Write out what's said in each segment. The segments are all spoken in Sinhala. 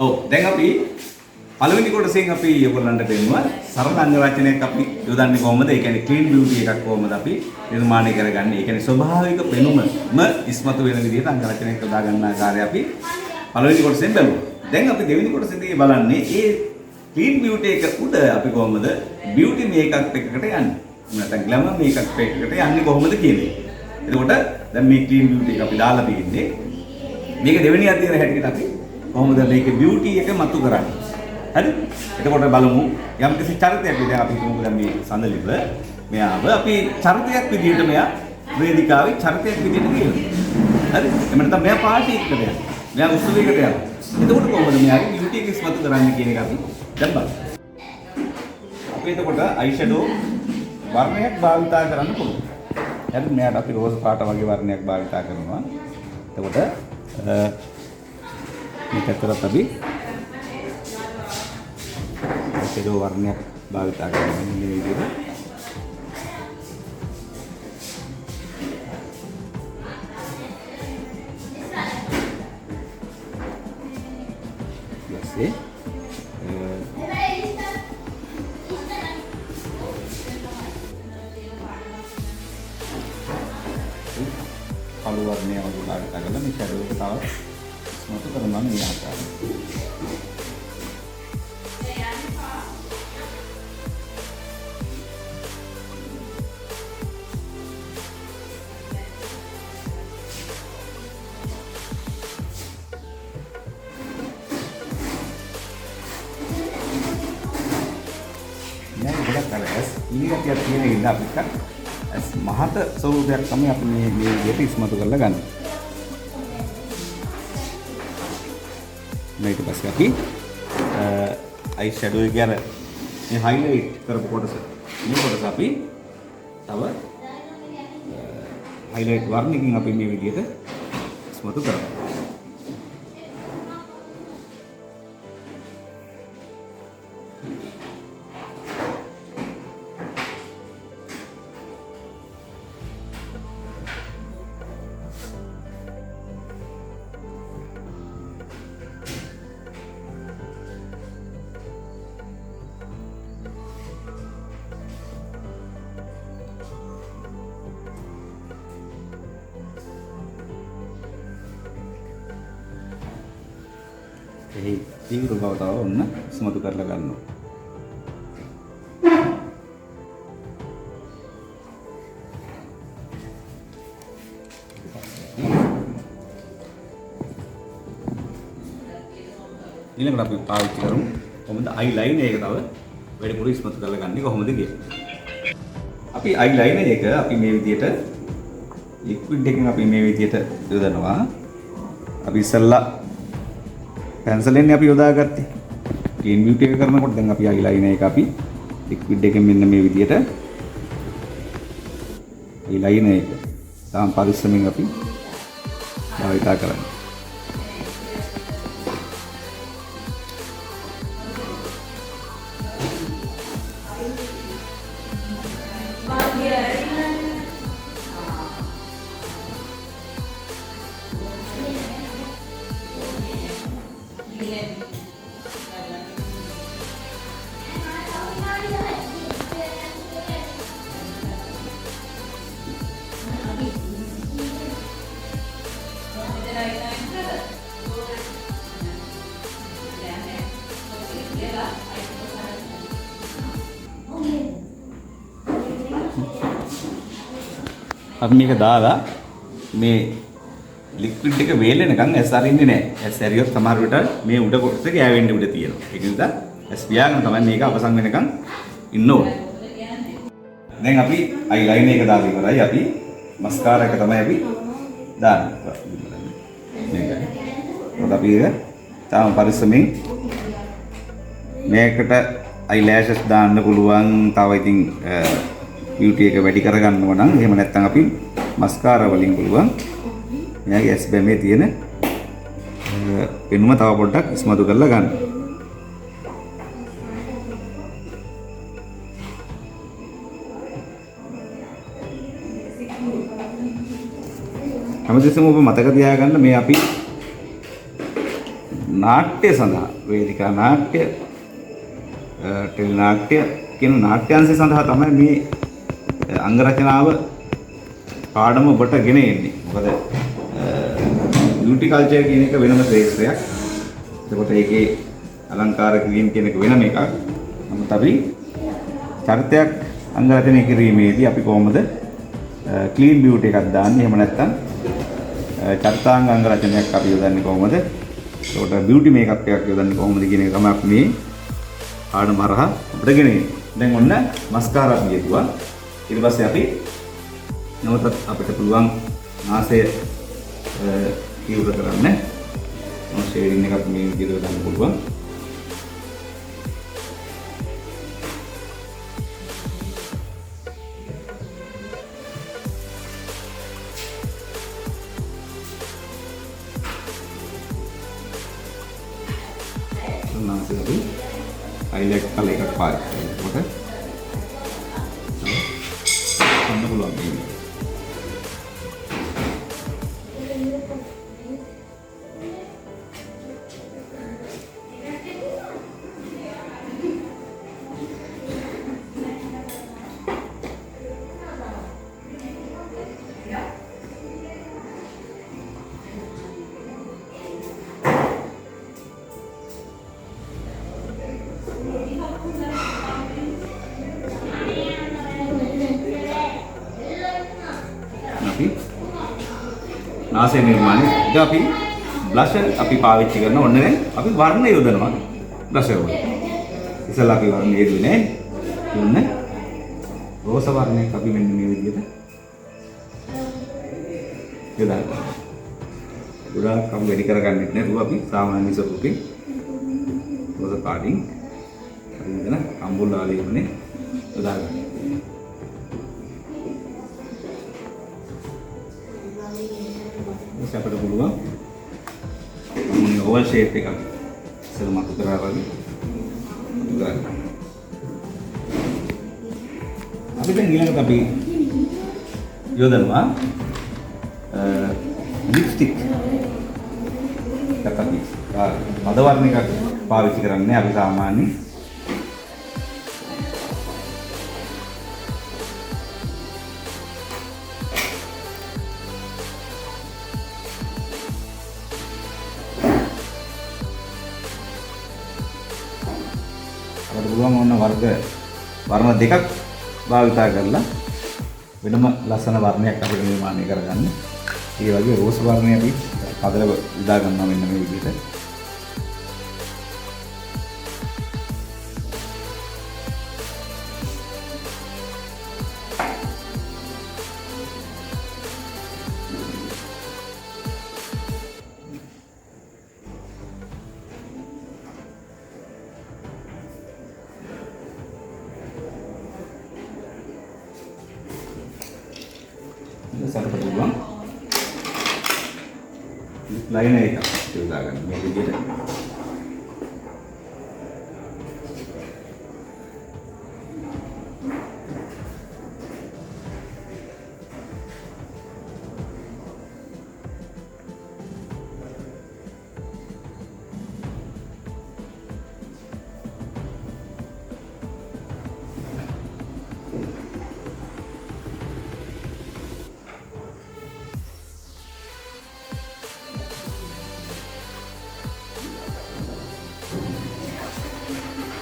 ඔව් දැන් අපි පළවෙනි කොටසෙන් අපි ඔයගොල්ලන්ට දෙන්නවා සරල අංග රචනයක් අපි යොදන්නේ කොහොමද? ඒ කියන්නේ ක්ලීන් බියුටි එකක් කොහොමද අපි නිර්මාණය කරගන්නේ? ඒ කියන්නේ ස්වභාවික පෙනුමම ඉස්මතු වෙන විදිහට අංග රචනයක් යොදා ගන්න ආකාරය අපි පළවෙනි කොටසෙන් බලමු. දැන් අපි දෙවෙනි කොටසේදී බලන්නේ ඒ ක්ලීන් බියුටි එක උඩ අපි කොහොමද බියුටි මේකප් එකකට යන්නේ? නැත්නම් ග්ලැමර් මේකප් එකකට යන්නේ කොහොමද කියන්නේ. එතකොට දැන් මේ ක්ලීන් බියුටි එක අපි දාලා තියෙන්නේ මේක දෙවෙනි අධ්‍යයනය හැටියට අපි කොහොමද මේකේ බියුටි එක මතු කරන්නේ. හරි? එතකොට බලමු යම් කිසි චරිතයක් විදිහට අපි හිතමු දැන් මේ සඳලිව මෙයාව අපි චරිතයක් විදිහට මෙයා වේදිකාවේ චරිතයක් විදිහට කියනවා. හරි? එහෙම නැත්නම් මෙයා පාටි එකකට යනවා. මෙයා උත්සවයකට යනවා. එතකොට කොහොමද මෙයාගේ බියුටි එක ඉස්මතු කරන්නේ කියන එක අපි දැන් බලමු. අපි එතකොට අයි ෂැඩෝ වර්ණයක් භාවිතා කරන්න පුළුවන්. හරි? මෙයාට අපි රෝස් පාට වගේ වර්ණයක් භාවිතා කරනවා. එතකොට මේක ඇතුළත් අපි ෂැඩෝ වර්ණයක් භාවිතා කරනවා මේ විදිහට. ඊපස්සේ කළු වර්ණය වගේ භාවිතා කරලා මේ ෂැඩෝ එක තව මත කරනවා මේ ආකාරයෙන්. ඉනිගතියක් තියෙන ඉන්න අපිට මහත ස්වරූපයක් තමයි අපි මේ විදිහට ඉස්මතු කරලා ගන්න. ඊට පස්සේ අපි අයි ෂැඩෝ එක අර මේ හයිලයිට් කරපු කොටස මේ කොටස අපි තව හයිලයිට් වර්ණකින් අපි මේ විදිහට ඉස්මතු කරනවා. එහි තීව්‍ර බව තව ඔන්න ඉස්මතු කරලා ගන්නවා. ඊළඟට අපි පාවිච්චි කරමු කොහොමද අයි ලයිනර් එක තව වැඩිපුර ඉස්මතු කරලා ගන්නේ කොහොමද කියලා. අපි අයි ලයිනර් එක අපි මේ විදිහට ලික්විඩ් එකකින් අපි මේ විදිහට යොදනවා. අපි ඉස්සල්ලා පැන්සලෙන් අපි යොදාගත්තේ. ක්ලීන් බියුටි එක කරනකොට දැන් අපි අයි ලයිනර් එක අපි ලික්විඩ් එකෙන් මෙන්න මේ විදිහට අයි ලයිනර් එක තාම පරිස්සමින් අපි භාවිතා කරන්නේ. අපි මේක දාලා මේ ලික්විඩ් එක වේලෙනකන් ඇස් අරින්නේ නැහැ. ඇස් ඇරියොත් සමහර විට මේ උඩ කොටස ගෑවෙන්න උඩ තියෙනවා. ඒක නිසා ඇස් පියාගෙන තමයි මේක අවසන් වෙනකන් ඉන්න ඕනේ. දැන් අපි අයි ලයිනර් එක දාලා ඉවරයි. අපි මස්කාරා එක තමයි අපි දාන්නේ. මේක. මොකද අපි ඒක තාම පරිස්සමින් මේකට අයි ලෑෂස් දාන්න පුළුවන්. තව ඉතින් බියුටි එක වැඩි කරගන්න ඕන නම් එහෙම නැත්නම් අපි මස්කාරා වලින් පුළුවන් මෙයාගේ ඇස් බැමේ තියෙන පෙනුම තව පොඩ්ඩක් ඉස්මතු කරලා ගන්න. හැමතිස්සෙම ඔබ මතක තියාගන්න මේ අපි නාට්‍ය සඳහා වේදිකා නාට්‍ය ටෙලි නාට්‍ය කියන නාට්‍යාංශය සඳහා තමයි මේ අංග රචනාව පාඩම ඔබට ගෙන එන්නේ. මොකද බියුටි කල්චර් කියන එක වෙනම ශ්‍රේෂ්ඨයක්. ඒකට ඒකේ අලංකාර කිරීම කියන එක වෙනම එකක්. නමුත් අපි චරිතයක් අංග රචනය කිරීමේදී අපි කොහොමද ක්ලීන් බියුටි එකක් දාන්නේ? එහෙම නැත්නම් චරිතාංග අංග රචනයක් අපි යොදන්නේ කොහොමද? ඒකට බියුටි මේකප් එකක් යොදන්නේ කොහොමද කියන එක තමයි අපි මේ පාඩම හරහා අපිට ගෙන එන්නේ. දැන් ඔන්න මස්කාරා පියතුවා. ඊට පස්සේ අපි නැවතත් අපිට පුළුවන් නාසය තීව්‍ර කරන්න. මොන ෂේඩින් එකක් මේ විදිහට ගන්න පුළුවන්. නාසය අපි highlight කළා එකක් පාවිච්චි කරනකොට ගන්න පුළුවන් මේ. නාසය නිර්මාණය. දැන් අපි බ්ලෂ් අපි පාවිච්චි කරන ඕනේ දැන් අපි වර්ණ යොදනවා බ්ලෂ් වල. ඉතලා අපි වර්ණ යෙදුවේ නෑ. ඔන්න රෝස වර්ණයක් අපි මෙන්න මේ විදිහට යොදනවා. ගොඩාක් අපි වැඩි කරගන්නෙත් නෑ. ඒක අපි සාමාන්‍ය ස්වරූපේ රෝස පාටින් හරි නේද? අම්බුල් ආලේපනේ යොදාගන්න. අපිට පුළුවන් මේ ඕවල් ෂේප් එකක් ඉස්සෙල්ලා මතු කරා වගේ ගන්න. අපි දැන් ඊළඟට අපි යොදනවා ලිප්ස්ටික් එකක් අපි මද වර්ණ එකක් පාවිච්චි කරන්නේ අපි සාමාන්‍යයෙන් පුළුවන් ඕන වර්ණ දෙකක් භාවිතා කරලා වෙනම ලස්සන වර්ණයක් අපිට නිර්මාණය කරගන්න. ඒ වගේ රෝස් වර්ණය අපි පදල උදා ගන්නවා මෙන්න මේ විදිහට. සරපට පුළුවන් ලයින එකක් යොදා ගන්න මේ විදිහට.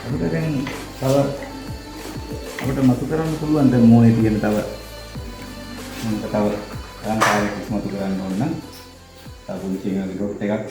අපිට දැන් තව අපිට මතු කරන්න පුළුවන් දැන් මොනේ තියෙන තව අලංකාරයක් මතු කරන්න ඕන නම් තව පුංචි ඩොට් එකක්